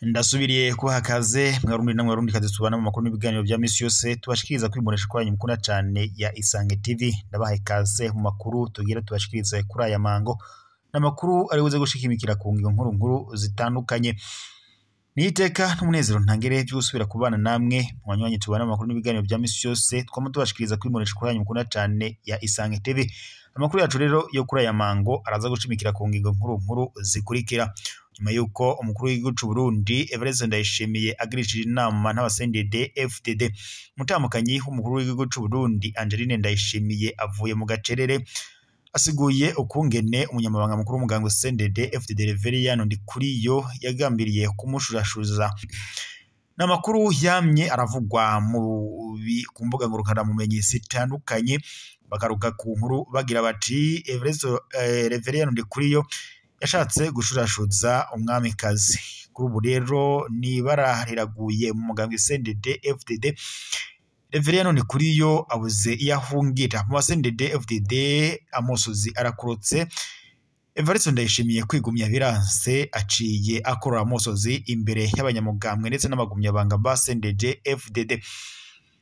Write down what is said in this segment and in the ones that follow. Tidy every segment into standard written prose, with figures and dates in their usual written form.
Ndasubiriye kuhakaze mwarundi namwe warundi kazi tubana mu makuru n'ibiganiro bya misi yose tubashikiriza kwimuresha kwa nyimukuna cyane ya Isange TV. Ndabahaye kaze mu makuru tugira tubashikiriza kuri aya mango n'amakuru ari buze gushikimikira ku ngingo nkuru zitandukanye. Niteka n'umunezero ntangere byo gusubira kubana namwe mwanywanyi tubana mu makuru n'ibiganiro bya misi yose twamo tubashikiriza kwimuresha kwa nyimukuna cyane ya Isange TV. Amakuru yacu rero yo kuri aya mango araza gushimikira ku ngingo nkuru zikurikira. Nyuma yuko umukuru w'igihugu cy'u Burundi Evariste Ndayishimiye agirishije inama n'abasendede FDD, mutamukanyi w'umukuru w'igihugu cy'u Burundi Angeline Ndayishimiye avuye mu gacerere asiguye ukungene umunyamabanga mukuru w'umuganga sendede FDD Reverien Ndikuriyo yagambiriye kumushurashuza. N'amakuru yamye aravugwa ku mbuga ngurukanabumenyi zitandukanye, bagaruka ku nkuru bagira bati Evariste Reverien Ndikuriyo yashatse gushurashuza umwamikazi. Kuri ubu rero ni barahiraguye mu muganga sendede FDD. Reverien Ndikuriyo abuze iyahungira mu basendede FDD, amosozi arakurotse. Evariste Ndayishimiye kwigumya biranse aciye akorora amosozi imbere y'abanyamugambwe ndetse n'abagumyabanga ba sendede FDD.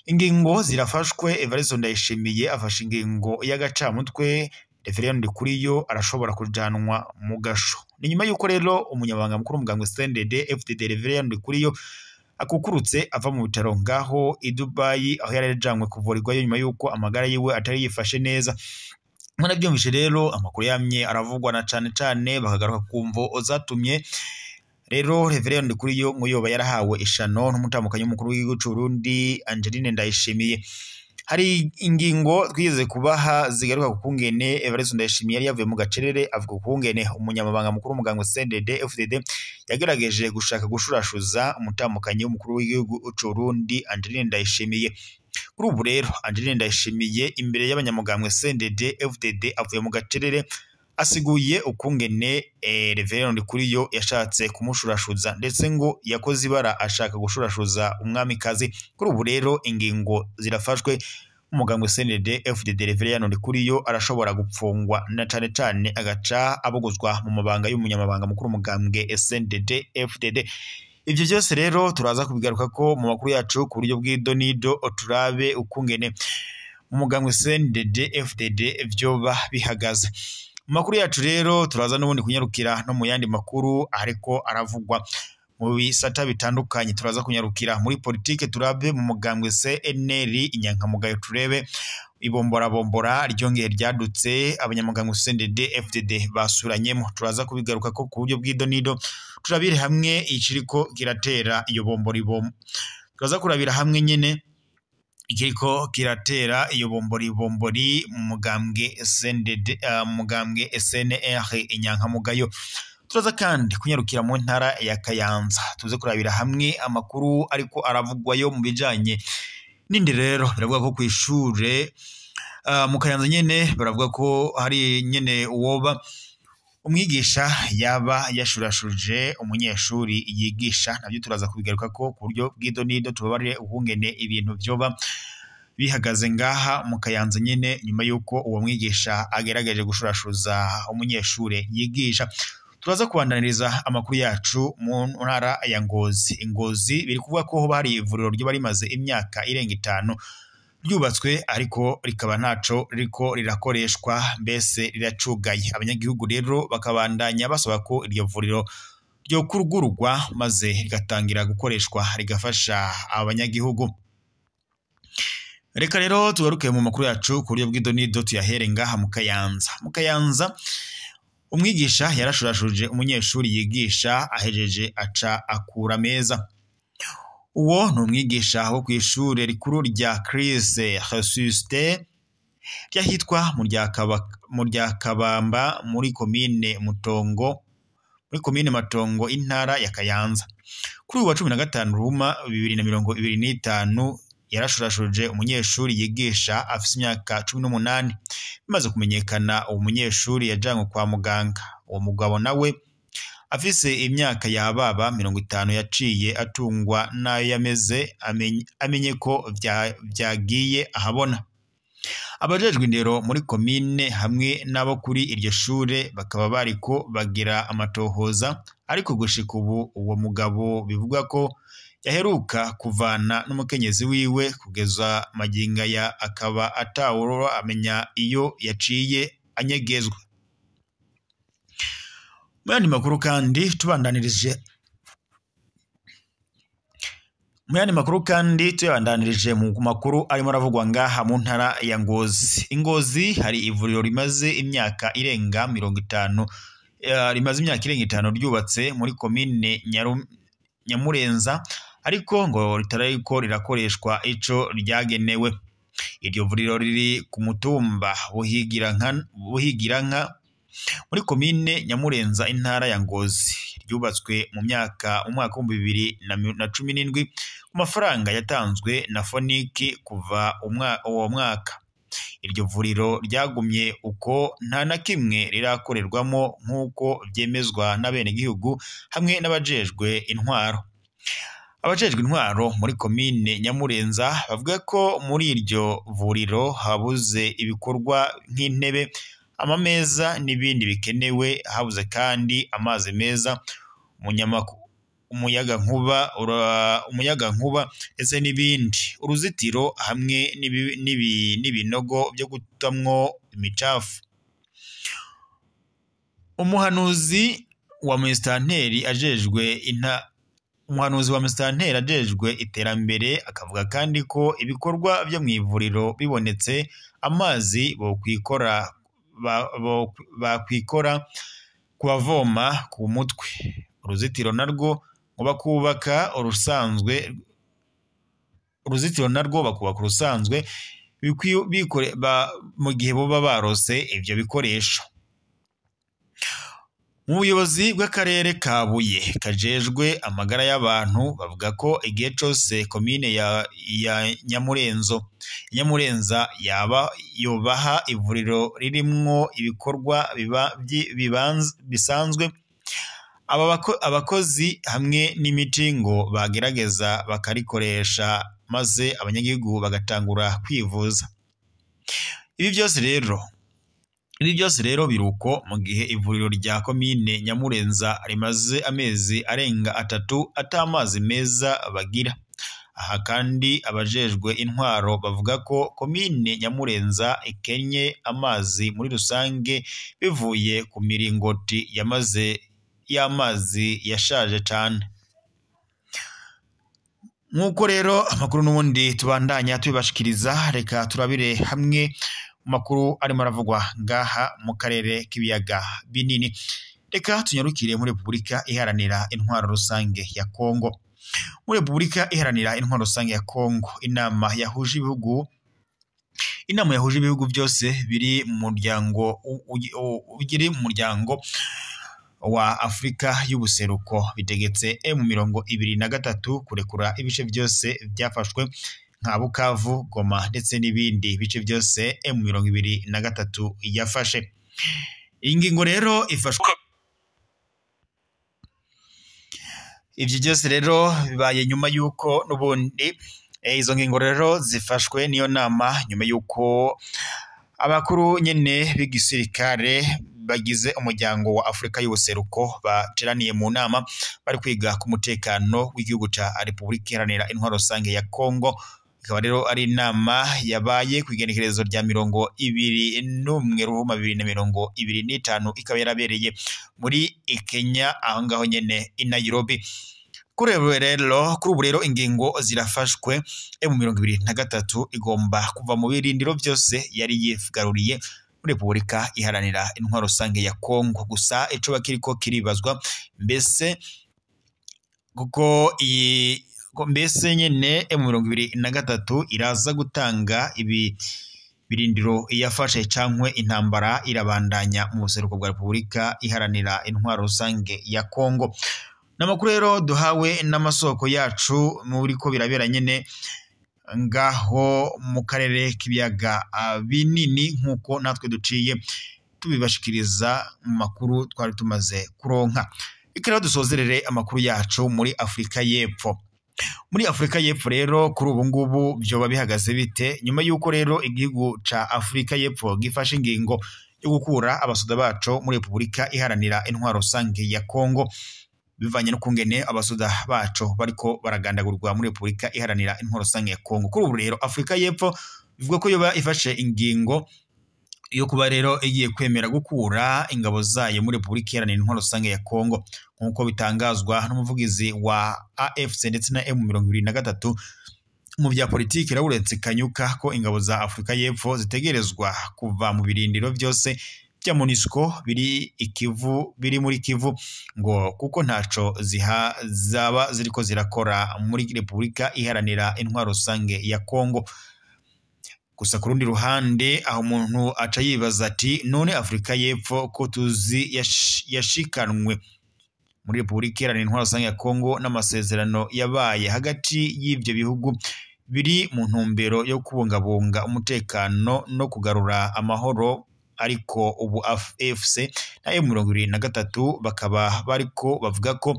Ingingo zirafashwe, Evariste Ndayishimiye afashe ingingo y'agacamutwe. Reverien Ndikuriyo arashobora kujanwa mu gasho. Ni nyuma yuko rero umunyabanga mukuru w'umuganga sendede FDD Reverien Ndikuriyo akukurutse ava mu bitaro ngaho i Dubai, aho yarajanywe kuvurirwayo nyuma yuko amagara yiwe atari yifashe neza. Mwana byumvishe rero amakuru yamye aravugwa na cane bakagaruka kumvo zatumye rero Reverien Ndikuriyo ngo yoba yarahawe ishano n'umutamukanyi w'umukuru w'igihugu cy'u Burundi Angeline Ndayishimiye. Hari ingingo twize kubaha zigaruka kukungene Evariste Ndayishimiye yari yavuye mu gacerere, avuga kukungene umunyamabanga mukuru w'umuganga sendede FDD yagerageje gushaka gushurashuza umutamukanyi w'umukuru w'igihugu cy'u Burundi Angeline Ndayishimiye. Kuri ubu rero Angeline Ndayishimiye imbere y'abanyamugambwe sendede FDD avuye mu gacerere asiguye ukungene Reverien Ndikuriyo yashatse kumushurashuza ndetse ngo yakoze ibara ashaka gushurashuza umwamikazi. Kuri ubu rero ingingo zirafashwe, umugambwe sendede FDD Reverien Ndikuriyo arashobora gupfungwa na cane agaca abogozwa mu mabanga y'umunyamabanga mukuru w'umugambwe sendede FDD. Ivyo byose rero turaza kubigaruka ko mu makuru yacu ku buryo bw'idonido, turabe ukungene umugambwe sendede FDD vyoba bihagaze. Makuru yacu rero turaza n'ubundi kunyarukira no mu yandi makuru ariko aravugwa mu bisata bitandukanye. Turaza kunyarukira muri politike, turabe mu mugambwe CNL inyankamugayo, turebe ibombora ryongeye ryadutse abanyamugambwe sendede FDD basuranyemo. Turaza kubigaruka ko ku buryo bw'idonido, turabire hamwe ikiriko kiratera iyo bombora. Turaza kurabira hamwe nyene ikiriko kiratera iyo bombori mu mugambwe sendede mugambwe SNR inyankamugayo. Turaza kandi kunyarukira mu ntara ya Kayanza, tuze kurabira hamwe amakuru ariko aravugwayo mu bijanye n'indi. Rero biravuga ko kwishure mu Kayanza nyene baravuga ko hari nyene uwoba umwigisha yaba yashurashuje umunyeshuri yigisha. Nabyo turaza kubigaruka ko ku buryo bw'idonido, tubabarire ukungene ibintu vyoba bihagaze ngaha mu Kayanza nyene nyuma yuko uwo mwigisha agerageje gushurashuza umunyeshuri yigisha. Turaza kubandaniriza amakuru yacu mu ntara ya Ngozi. Ingozi biri kuvuga ko bari ivuriro ryo bari maze imyaka irenga 5 ryubatswe ariko rikaba ntaco riko rirakoreshwa, mbese riracugaye. Abanyagihugu rero bakabandanya basaba ko iryo vuriro ryo kurugurugwa maze rigatangira gukoreshwa rigafasha abanyagihugu. Reka rero tugaruke mu makuru yacu ku buryo bw'idonido, tuyahere ngaha mu Kayanza. Mu Kayanza umwigisha yarashurashuje umunyeshuri yigisha, ahejeje aca akura meza. Uwo n'umwigisha wo kwishure rikuru rya Crise Resuscité ryahitwa mu rya Kabamba muri komine Matongo intara ya Kayanza. Kuri uyu wa 15 Ruhuma 2025 yarashurashuje umunyeshuri yigisha afise imyaka 18. Bimaze kumenyekana uwo munyeshuri yajanywe kwa muganga. Uwo mugabo nawe afise imyaka yababa 50 yaciye atungwa nayo yameze amenye ko vyagiye ahabona. Abajejwe indero muri komine hamwe n'abo kuri iryo shure bakaba bariko bagira amatohoza, ariko gushika ubu uwo mugabo bivuga ko yaheruka kuvana n'umukenyezi wiwe kugeza magingo aya akaba atawura amenya iyo yaciye anyegezwa. Mu yandi makuru kandi tuyabandanirije mu makuru arimo aravugwa ngaha mu ntara ya Ngozi. Ingozi hari ivuriro rimaze imyaka irenga 50 ryubatse muri komine Nyamurenza, ariko ngo ritarariko rirakoreshwa ico ryagenewe. Iryo vuriro riri ku mutumba Buhigiranka muri komine Nyamurenza intara ya Ngozi, ryubatswe mu mwaka wa 2017 ku mafaranga yatanzwe na Foniki kuva uwo mwaka. Iryo vuriro ryagumye uko nta na kimwe rirakorerwamo nk'uko vyemezwa n'abenegihugu hamwe n'abajejwe intwaro. Abajejwe intwaro muri komine Nyamurenza bavuga ko muri iryo vuriro habuze ibikorwa nk'intebe, amameza n'ibindi bikenewe, habuze kandi amazi meza, umuyaga nkuba ese n'ibindi, uruzitiro hamwe n'ibinogo byo gutamwo imicafu. Umuhanuzi wa Mustanteri ajejwe iterambere akavuga kandi ko ibikorwa byo mw'ivuriro bibonetse amazi bakwikora kubavoma ku mutwe. Uruzitiro narwo bakubaka urusanzwe mu gihe boba barose ivyo bikoresho. Mu buyobozi bw'akarere ka Buye kajejwe amagara y'abantu bavuga ko igihe cose komine ya Nyamurenza yobaha ivuriro ririmwo ibikorwa bisanzwe, abakozi hamwe n'imiti ngo bagerageza bakarikoresha maze abanyagihugu bagatangura kwivuza. Ibi byose rero biruko mu gihe ivuriro rya komine Nyamurenza rimaze amezi arenga 3 atamazi meza bagira. Aha kandi abajejwe intwaro bavuga ko komine Nyamurenza ikenye amazi muri rusange bivuye ku miringoti y'amazi yashaje cyane. Nk'uko rero amakuru n'ubundi tubandanya tubibashikiriza, reka turabire hamwe makuru arimo aravugwa ngaha mu karere k'ibiyaga binini. Reka tunyarukire muri Repubulika Iharanira Intwaro Rusange ya Kongo. Muri Repubulika Iharanira Intwaro Rusange ya Kongo, inama yahuje ibihugu byose biri mu muryango wa Afrika y'ubuseruko bitegetse M23 kurekura ibice byose byafashwe nka Bukavu, Goma ndetse n'ibindi bice byose M23 yafashe. Ingingo rero ifashwe. Ivyo byose rero bibaye nyuma yuko n'ubundi izo ngingo rero zifashwe niyo nama nyuma yuko abakuru nyene b'igisirikare bagize umuryango wa Afrika y'ubuseruko bateraniye mu nama bari kwiga ku mutekano w'igihugu ca Repubulika Iharanira Intwaro Rusange ya Kongo. Ikaba rero ari inama yabaye ku igenekerezo rya 21/2025 ikaba yarabereye muri Kenya aho ngaho nyene i Nairobi. Kuri ubu rero ingingo zirafashwe. M23 igomba kuva mu birindiro byose yari yigaruriye muri Repubulika Iharanira Intwaro Rusange ya Kongo. Gusa ico bakiriko kiribazwa mbese kuko nyene M23 iraza gutanga birindiro yafashe cankwe intambara irabandanya mu buseruko bwa Repubulika Iharanira Intwaro Rusange ya Kongo. Namakuru rero duhawe n'amasoko yacu muri ko birabera nyene ngaho mu karere k'ibiyaga binini, nkuko natwe duciye tubibashikiriza mu makuru twari tumaze kuronka. Ikara dusozerere amakuru yacu muri Afrika y'Epfo. Muri Afrika y'Epfo rero kuri ubu ngubu byoba bihagaze bite nyuma yuko rero igihugu ca Afrika y'Epfo gifashe ingingo yo gukura abasoda baco muri Repubulika iharanira intwaro rusange ya Kongo bivanye no kungene abasoda baco bariko baragandagurwa muri Repubulika iharanira intwaro rusange ya Kongo. Kuri ubu rero Afrika y'Epfo bivuga ko yoba ifashe ingingo yo kuba rero igiye kwemera gukura ingabo zayo muri Repubulika iharanira intwaro rusange ya Kongo nkuko bitangazwa n'umuvugizi wa AFC ndetse na M23 mu bya politiki Lawrence Kanyuka ko ingabo za Afrika y'Epfo zitegerezwa kuva mu birindiro byose bya MONUSCO biri muri Kivu ngo kuko ntaco zaba ziriko zirakora muri Repubulika iharanira intwaro rusange ya Kongo. Gusa ku rundi ruhande aho umuntu aca yibaza ati none Afrika y'Epfo ko tuzi yashikanwe muri Repubulika iharanira intwaro rusange ya Kongo n'amasezerano yabaye hagati y'ivyo bihugu biri mu ntumbero yo kubungabunga umutekano no kugarura amahoro, ariko ubu AFC na M23 bakaba bariko bavuga ko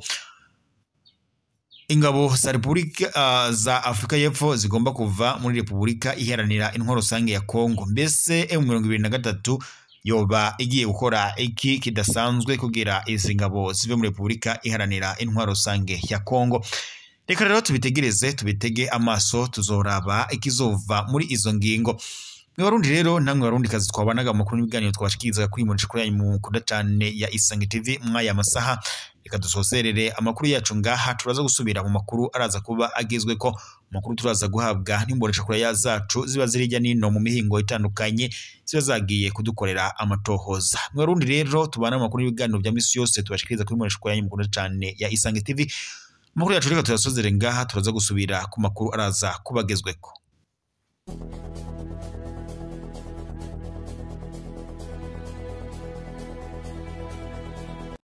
ingabo za Repubulika za Afrika y'Epfo zigomba kuva muri Repubulika iharanira intwaro rusange ya Kongo. Mbese M23 yoba igiye gukora iki kidasanzwe kugira izi ngabo zive muri Repubulika iharanira intwaro rusange ya Kongo? Reka rero tubitege amaso tuzoraba ikizova muri izo ngingo. Mwe Barundi rero namwe Barundi kazi twabanaga amakuru n'ibiganiro twabashikiriza kuri mu nshikuru yanyu mu kudacane ya Isange TV mwaya masaha. Reka dusoserere amakuru yacu ngaha, turaza gusubira mu makuru araza kuba agezwe ko makuru turaza guhabwa n'imbonesha kure yazacu ziba zirijya nino mu mihingo itandukanye ziba zagiye kudukorera amatohoza. Mwe Barundi rero tubana amakuru n'ibiganiro bya misi yose tubashikiriza kuri mu nshikuru yanyu mu kudacane ya Isange TV. Amakuru yacu reka tuyasozere ngaha, turaza gusubira ku makuru araza kubagezweko.